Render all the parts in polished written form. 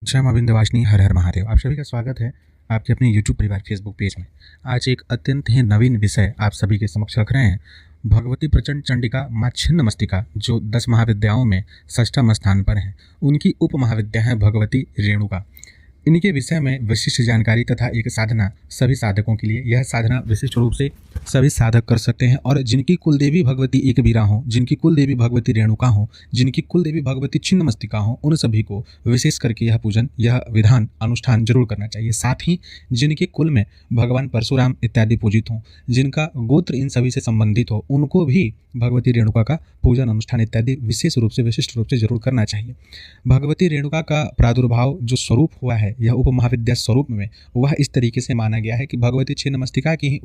जय मां विंध्यवासिनी, हर हर महादेव। आप सभी का स्वागत है आपके अपने यूट्यूब परिवार फेसबुक पेज में। आज एक अत्यंत ही नवीन विषय आप सभी के समक्ष रख रहे हैं। भगवती प्रचंड चंडिका माँ छिन्नमस्तिका जो 10 महाविद्याओं में षष्ठम स्थान पर हैं, उनकी उप महाविद्या है भगवती रेणुका। इनके विषय में विशिष्ट जानकारी तथा एक साधना सभी साधकों के लिए। यह साधना विशिष्ट रूप से सभी साधक कर सकते हैं और जिनकी कुल देवी भगवती एकवीरा हो, जिनकी कुल देवी भगवती रेणुका हो, जिनकी कुल देवी भगवती छिन्नमस्तिका हो, उन सभी को विशेष करके यह पूजन, यह विधान अनुष्ठान जरूर करना चाहिए। साथ ही जिनके कुल में भगवान परशुराम इत्यादि पूजित हों, जिनका गोत्र इन सभी से संबंधित हो, उनको भी भगवती रेणुका का पूजन अनुष्ठान इत्यादि विशेष रूप से विशिष्ट रूप से जरूर करना चाहिए। भगवती रेणुका का प्रादुर्भाव जो स्वरूप हुआ है, यह उप महाविद्या स्वरूप में वह इस तरीके से माना गया है कि भगवती छिन्नमस्तिका की ही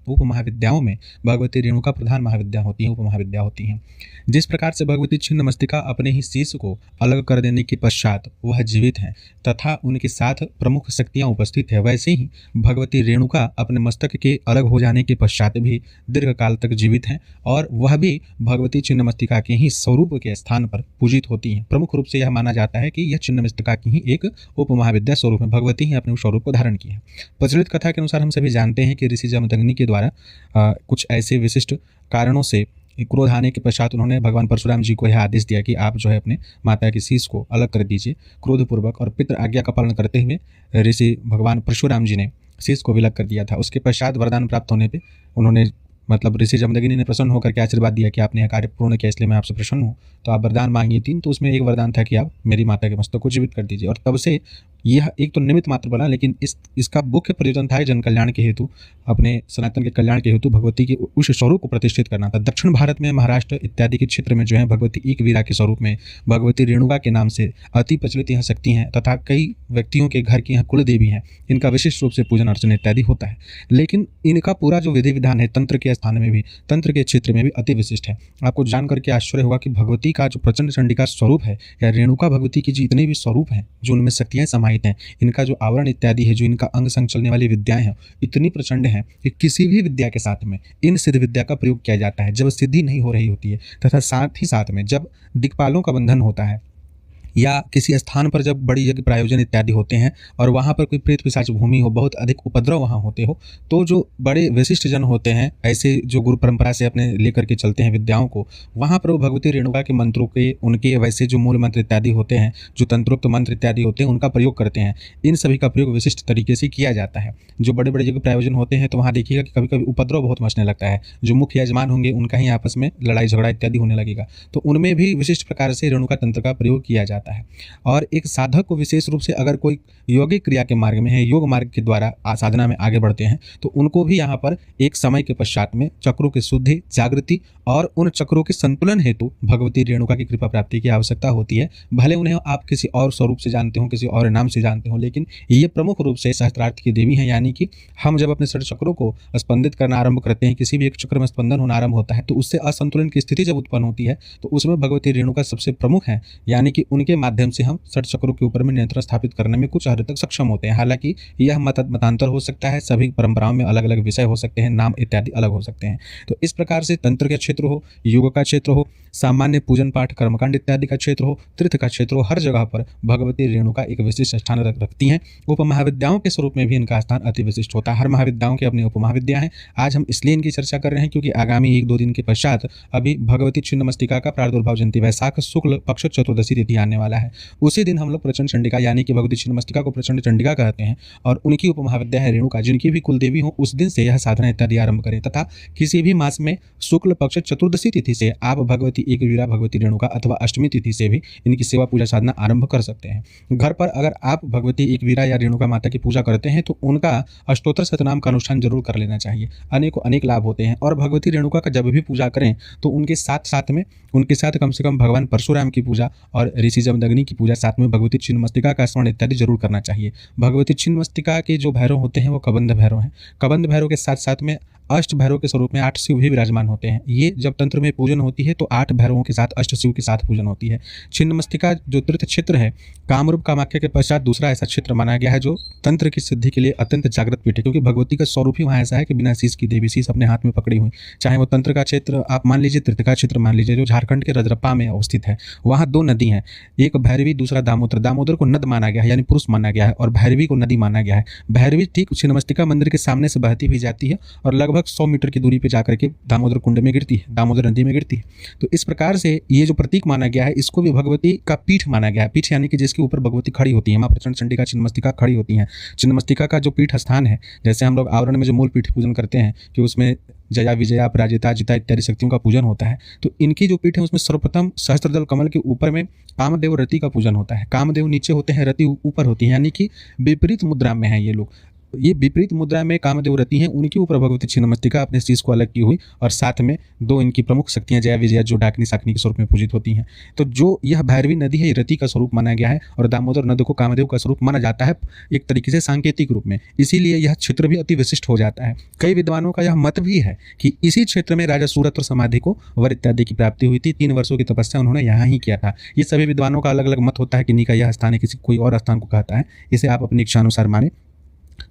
उप महाविद्याओं में भगवती रेणुका प्रधान महाविद्या होती है, उप महाविद्या होती हैं। जिस प्रकार से भगवती छिन्नमस्तिका अपने ही शीश को अलग कर देने के पश्चात वह जीवित हैं तथा उनके साथ प्रमुख शक्तियां उपस्थित है, वैसे ही भगवती रेणुका अपने मस्तक के अलग हो जाने के पश्चात भी दीर्घ काल तक जीवित हैं और वह भी भगवती छिन्नमस्तिका के ही स्वरूप के स्थान पर पूजित होती हैं। प्रमुख रूप से यह माना जाता है कि यह छिन्नमस्तिका की ही एक उप महाविद्या स्वरूप है। भगवती ही अपने उस स्वरूप को धारण की है। प्रचलित कथा के अनुसार हम सभी जानते हैं कि ऋषि जमदग्नि के द्वारा कुछ ऐसे विशिष्ट कारणों से क्रोध आने के पश्चात उन्होंने भगवान परशुराम जी को यह आदेश दिया कि आप जो है अपने माता की शीश को अलग कर दीजिए क्रोधपूर्वक, और पितृ आज्ञा का पालन करते हुए ऋषि भगवान परशुराम जी ने शीश को विलग कर दिया था। उसके पश्चात वरदान प्राप्त होने पे उन्होंने ऋषि जमदग्नि ने प्रसन्न होकर के आशीर्वाद दिया कि आपने यह कार्य पूर्ण किया, इसलिए मैं आपसे प्रसन्न हूँ। तो आप वरदान मांगिए 3, तो उसमें एक वरदान था कि आप मेरी माता के मस्तक को जीवित कर दीजिए। और तब से यह एक तो निमित्त मात्र बना, लेकिन इसका मुख्य प्रयोजन था जन कल्याण के हेतु, अपने सनातन के कल्याण के हेतु भगवती के उस स्वरूप को प्रतिष्ठित करना था। दक्षिण भारत में महाराष्ट्र इत्यादि के क्षेत्र में जो है भगवती एकवीरा के स्वरूप में भगवती रेणुका के नाम से अति प्रचलित यह शक्ति हैं तथा कई व्यक्तियों के घर की यहाँ कुल देवी हैं। इनका विशिष्ट रूप से पूजन अर्चन इत्यादि होता है, लेकिन इनका पूरा जो विधि विधान है तंत्र के स्थान में भी, तंत्र के क्षेत्र में भी अति विशिष्ट है। आपको जानकर के आश्चर्य होगा कि भगवती का जो प्रचंड चंडिका स्वरूप है या रेणुका भगवती की जितने भी स्वरूप हैं, जो उनमें शक्तियां समाहित हैं, इनका जो आवरण इत्यादि है, जो इनका अंग संग चलने वाली विद्याएं हैं, इतनी प्रचंड हैं कि किसी भी विद्या के साथ में इन सिद्ध विद्या का प्रयोग किया जाता है जब सिद्धि नहीं हो रही होती है, तथा साथ ही साथ में जब दिक्पालों का बंधन होता है या किसी स्थान पर जब बड़ी यज्ञ प्रायोजन इत्यादि होते हैं और वहाँ पर कोई प्रेत पिशाच भूमि हो, बहुत अधिक उपद्रव वहाँ होते हो, तो जो बड़े विशिष्ट जन होते हैं, ऐसे जो गुरु परंपरा से अपने लेकर के चलते हैं विद्याओं को, वहाँ पर वो भगवती रेणुका के मंत्रों के, उनके वैसे जो मूल मंत्र इत्यादि होते हैं, जो तंत्रोक्त मंत्र इत्यादि होते हैं, उनका प्रयोग करते हैं। इन सभी का प्रयोग विशिष्ट तरीके से किया जाता है। जो बड़े बड़े यज्ञ प्रायोजन होते हैं तो वहाँ देखिएगा कि कभी कभी उपद्रव बहुत मचने लगता है। जो मुख्य यजमान होंगे उनका ही आपस में लड़ाई झगड़ा इत्यादि होने लगेगा, तो उनमें भी विशिष्ट प्रकार से रेणुका तंत्र का प्रयोग किया जाता है। और एक साधक को विशेष रूप से अगर कोई योगिक क्रिया के मार्ग में है, योग मार्ग के द्वारा साधना में आगे बढ़ते हैं, तो उनको भी यहाँ पर एक समय के पश्चात में चक्रों की शुद्धि, जागृति और उन चक्रों के संतुलन हेतु भगवती रेणुका की कृपा प्राप्ति की आवश्यकता होती है। भले उन्हें आप किसी और स्वरूप से जानते हो, किसी और नाम से जानते हो, लेकिन ये प्रमुख रूप से सहस्त्रार्थ की देवी हैं। यानी कि हम जब अपने षट चक्रों को स्पंदित करना आरंभ करते हैं, किसी भी एक चक्र में स्पंदन होना आरंभ होता है, तो उससे असंतुलन की स्थिति जब उत्पन्न होती है, तो उसमें भगवती रेणुका सबसे प्रमुख है। यानी कि उनके माध्यम से हम षट चक्रों के ऊपर में नियंत्रण स्थापित करने में कुछ हद तक सक्षम होते हैं। हालांकि यह मतांतर हो सकता है, सभी परंपराओं में अलग अलग विषय हो सकते हैं, नाम इत्यादि अलग हो सकते हैं। तो इस प्रकार से तंत्र का क्षेत्र हो, योग का क्षेत्र हो, सामान्य पूजन पाठ कर्मकांड इत्यादि का क्षेत्र हो, तीर्थ का क्षेत्र हो, हर जगह पर भगवती रेणुका एक विशिष्ट स्थान रखती हैं। उप महाविद्याओं के स्वरूप में भी इनका स्थान अति विशिष्ट होता है। हर महाविद्याओं के अपने उप महाविद्या हैं। आज हम इसलिए इनकी चर्चा कर रहे हैं क्योंकि आगामी 1-2 दिन के पश्चात अभी भगवती छिन्नमस्तिका का प्रादुर्भाव जयंती वैशाख शुक्ल पक्ष चतुर्दशी तिथि आने वाला है। उसी दिन हम लोग प्रचंड चंडिका यानी कि भगवती छिन्नमस्तिका को प्रचंड चंडिका कहते हैं और उनकी उप महाविद्या है रेणुका, जिनकी भी कुल देवी हो, उस दिन से यह साधना इत्यादि आरंभ करें। तथा किसी भी मास में शुक्ल पक्ष चतुर्दशी तिथि से आप भगवती एकवीरा, भगवती रेणुका अथवा अष्टमी तिथि से भी इनकी सेवा पूजा साधना आरंभ कर सकते हैं। घर पर अगर आप भगवती एकवीरा या रेणुका माता की पूजा करते हैं तो उनका अष्टोत्तर शतनाम का अनुष्ठान जरूर कर लेना चाहिए। अनेकों अनेक लाभ होते हैं। और भगवती रेणुका का जब भी पूजा करें तो उनके साथ में उनके साथ कम से कम भगवान परशुराम की पूजा और ऋषि जमदग्नि की पूजा, साथ में भगवती छिन्नमस्तिका का स्मरण इत्यादि जरूर करना चाहिए। भगवती छिन्नमस्तिका के जो भैरव होते हैं वो कबंध भैरव हैं। कबंध भैरव के साथ साथ में अष्ट भैरव के स्वरूप में 8 शिव भी विराजमान होते हैं। ये जब तंत्र में पूजन होती है तो 8 भैरवों के साथ, अष्ट शिव के साथ पूजन होती है। छिन्नमस्तिका जो तीर्थ क्षेत्र है, कामरूप कामाख्या के पश्चात दूसरा ऐसा क्षेत्र माना गया है जो तंत्र की सिद्धि के लिए अत्यंत जागृत पीठ है, क्योंकि भगवती का स्वरूप ही वहाँ ऐसा है कि बिना शीश की देवी शीश अपने हाथ में पकड़ी हुई। चाहे वो तंत्र का क्षेत्र आप मान लीजिए, तीर्थ का क्षेत्र मान लीजिए, जो झारखंड के रजरप्पा में अवस्थित है, वहाँ 2 नदी हैं, एक भैरवी, दूसरा दामोदर। दामोदर को नद माना गया है, यानी पुरुष माना गया है, और भैरवी को नदी माना गया है। भैरवी ठीक छिन्नमस्तिका मंदिर के सामने से बहती हुई जाती है और लगभग 100 मीटर की दूरी पर जाकर के दामोदर कुंड में गिरती है, दामोदर नदी में गिरती है। तो इस प्रकार से ये जो प्रतीक माना गया है, इसको भी भगवती का पीठ माना गया है। पीठ यानी कि जिसके ऊपर भगवती खड़ी होती है, माँ प्रचंड चंडिका छिन्नमस्तिका खड़ी होती हैं। छिन्नमस्तिका का जो पीठ स्थान है, जैसे हम लोग आवरण में जो मूल पीठ पूजन करते हैं कि उसमें जया, विजया, अपराजिता, जिता इत्यादि शक्तियों का पूजन होता है, तो इनकी जो पीठ है उसमें सर्वप्रथम सहस्त्रदल कमल के ऊपर में कामदेव रति का पूजन होता है। कामदेव नीचे होते हैं, रति ऊपर होती है, यानी कि विपरीत मुद्रा में है ये लोग। ये विपरीत मुद्रा में कामदेव रति हैं, उनके ऊपर भगवती छिन्नमस्तिका अपने शीश को अलग की हुई, और साथ में 2 इनकी प्रमुख शक्तियां जया, विजया, जो डाकिनी शाकिनी के स्वरूप में पूजित होती हैं। तो जो यह भैरवी नदी है, रति का स्वरूप माना गया है, और दामोदर नद को कामदेव का स्वरूप माना जाता है, एक तरीके से सांकेतिक रूप में। इसीलिए यह क्षेत्र भी अति विशिष्ट हो जाता है। कई विद्वानों का यह मत भी है कि इसी क्षेत्र में राजा सूरत और समाधि को वर इत्यादि की प्राप्ति हुई थी। 3 वर्षों की तपस्या उन्होंने यहाँ ही किया था। ये सभी विद्वानों का अलग अलग मत होता है कि इन्हीं का यह स्थान है, किसी कोई और स्थान को कहता है। इसे आप अपनी इच्छानुसार माने।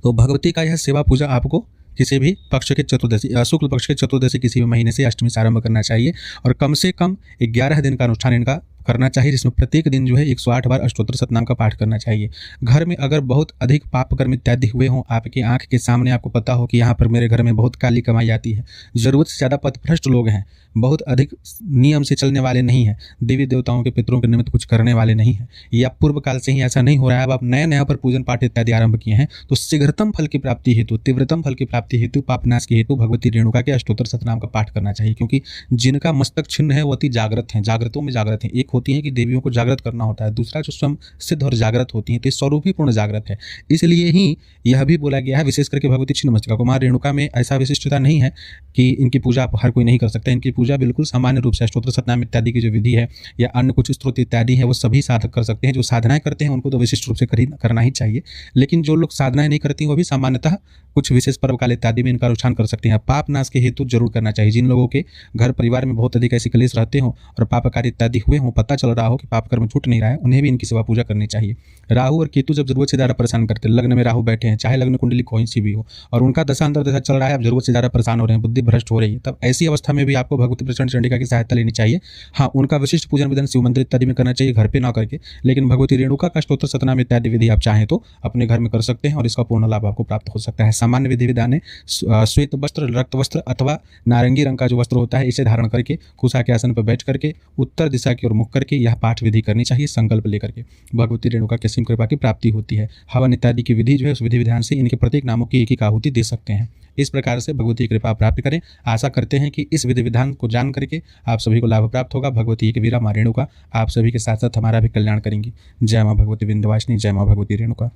तो भगवती का यह सेवा पूजा आपको किसी भी पक्ष के चतुर्दशी, शुक्ल पक्ष के चतुर्दशी किसी भी महीने से अष्टमी से आरंभ करना चाहिए, और कम से कम 11 दिन का अनुष्ठान इनका करना चाहिए, जिसमें प्रत्येक दिन जो है 108 बार अष्टोत्तर सतनाम का पाठ करना चाहिए। घर में अगर बहुत अधिक पाप कर्म इत्यादि हुए हों, आपकी आंख के सामने आपको पता हो कि यहाँ पर मेरे घर में बहुत काली कमाई आती है, ज़रूरत से ज़्यादा पथभ्रष्ट लोग हैं, बहुत अधिक नियम से चलने वाले नहीं हैं, देवी देवताओं के पितरों के निमित्त कुछ करने वाले नहीं हैं, या पूर्व काल से ही ऐसा नहीं हो रहा है, अब आप नए नया पर पूजन पाठ इत्यादि आरंभ किए हैं, तो शीघ्रतम फल की प्राप्ति हेतु, तीव्रतम फल की प्राप्ति हेतु, पापनाश के हेतु भगवती रेणुका के अष्टोत्तर सतनाम का पाठ करना चाहिए। क्योंकि जिनका मस्तक छिन्न है वो अति जागृत हैं, जागृतों में जागृत हैं। एक होती है कि देवियों को जागृत करना होता है, दूसरा जो स्वयं सिद्ध और जागृत होती है, तो इस स्वरूप ही पूर्ण जागृत है। इसलिए ही यह भी बोला गया है, विशेष करके भगवती छिन्नमस्तिका को, माँ रेणुका में ऐसा विशिष्टता नहीं है कि इनकी पूजा हर कोई नहीं कर सकता। इनकी पूजा बिल्कुल सामान्य रूप से अष्टोत्तर सतनाम इत्यादि की जो विधि है, या अन्य कुछ स्त्रोत इत्यादि है, वो सभी साधक कर सकते हैं। जो साधनाएं करते हैं उनको तो विशिष्ट रूप से करना ही चाहिए, लेकिन जो लोग साधनाएं नहीं करती वो भी सामान्यतः कुछ विशेष पर्व काल इत्यादि में इनका अनुष्ठान कर सकते हैं। पाप नाश के हेतु जरूर करना चाहिए। जिन लोगों के घर परिवार में बहुत अधिक ऐसे क्लेश रहते हों और पाप कार्य इत्यादि हुए हों, पता चल रहा हो कि पाप कर्म छूट नहीं रहा है, उन्हें भी इनकी सेवा पूजा करनी चाहिए। राहु और केतु जब जरूरत से ज़्यादा परेशान करते हैं, लग्न में राहु बैठे हैं, चाहे लग्न कुंडली कोई सी भी हो, और उनका दशा अंतर दशा चल रहा है, आप जरूरत से ज़्यादा परेशान हो रहे हैं, बुद्धि भ्रष्ट हो रही है, तब ऐसी अवस्था में भी आपको भगवती प्रचंड चंडिका की सहायता लेनी चाहिए। हाँ, उनका विशिष्ट पूजन विधान शिव मंदिर इत्यादि में करना चाहिए, घर पे ना करके, लेकिन भगवती रेणुका का अष्टोत्तर सतनाम इत्यादि विधि आप चाहें तो अपने घर में कर सकते हैं, और इसका पूर्ण लाभ आपको प्राप्त हो सकता है। सामान्य विधि विधान है, श्वेत वस्त्र, रक्त वस्त्र अथवा नारंगी रंग का जो वस्त्र होता है, इसे धारण करके कुशा के आसन पर बैठ करके उत्तर दिशा की ओर मुख करके यह पाठ विधि करनी चाहिए, संकल्प लेकर के। भगवती रेणुका की असीम कृपा की प्राप्ति होती है। हवन इत्यादि की विधि जो है, उस विधि विधान से इनके प्रत्येक नामों की एक आहुति दे सकते हैं। इस प्रकार से भगवती कृपा प्राप्त करें। आशा करते हैं कि इस विधि विधान को जान करके आप सभी को लाभ प्राप्त होगा। भगवती एक वीरा माँ रेणुका आप सभी के साथ साथ हमारा भी कल्याण करेंगी। जय माँ भगवती विंध्यवासिनी, जय माँ भगवती रेणुका।